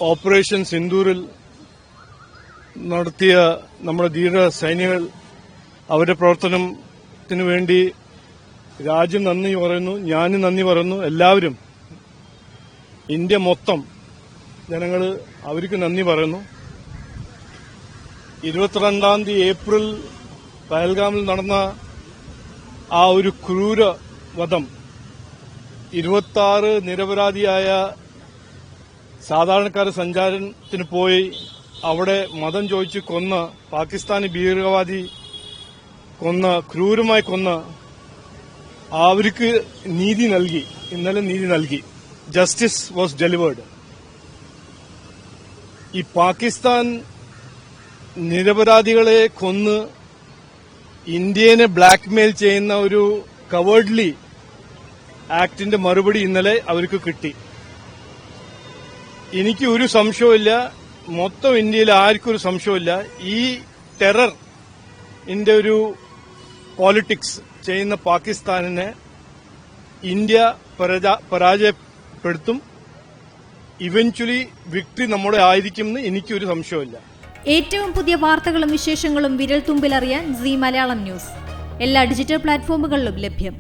Operation സിന്ദൂരിൽ നടത്തിയ നമ്മുടെ ധീര സൈനികർ അവരുടെ പ്രവർത്തനത്തിനു വേണ്ടി രാജ്യം നന്ദി പറയുന്നു, ഞാനും നന്ദി പറയുന്നു. എല്ലാവരും ഇന്ത്യ മൊത്തം ജനങ്ങൾ അവർക്ക് നന്ദി പറയുന്നു. 22-ാം തീയതി ഏപ്രിൽ പഹൽഗാമിൽ നടന്ന ആ ഒരു ക്രൂര വധം 26 നിരപരാധിയായ സാധാരണക്കാർ സഞ്ചാരത്തിന് പോയി അവിടെ മതം ചോദിച്ച് കൊന്ന പാകിസ്ഥാനി ഭീകരവാദി ക്രൂരമായി കൊന്ന അവർക്ക് നീതി നൽകി. ഇന്നലെ നീതി നൽകി. Justice was delivered. ഈ പാകിസ്ഥാൻ നിരപരാധികളെ കൊന്ന് ഇന്ത്യനെ ബ്ലാക്ക്മെയിൽ ചെയ്യുന്ന ഒരു കവേർഡ്ലി ആക്ടിന്റെ മറുപടി ഇന്നലെ അവർക്ക് കിട്ടി. എനിക്ക് ഒരു സംശയമില്ല, മൊത്തം ഇന്ത്യയിൽ ആർക്കും ഒരു സംശയമില്ല, ഈ ടെററിന്റെ ഒരു പോളിറ്റിക്സ് ചെയ്യുന്ന പാകിസ്ഥാനിനെ ഇന്ത്യ പരാജയപ്പെടുത്തും. ഇവൻച്വലി വിക്ടറി നമ്മുടെ ആയിരിക്കുമെന്ന് എനിക്കൊരു സംശയമില്ല. ഏറ്റവും പുതിയ വാർത്തകളും വിശേഷങ്ങളും വിരൽ തുമ്പിലറിയാൻ സീ മലയാളം ന്യൂസ് എല്ലാ ഡിജിറ്റൽ പ്ലാറ്റ്ഫോമുകളിലും ലഭ്യം.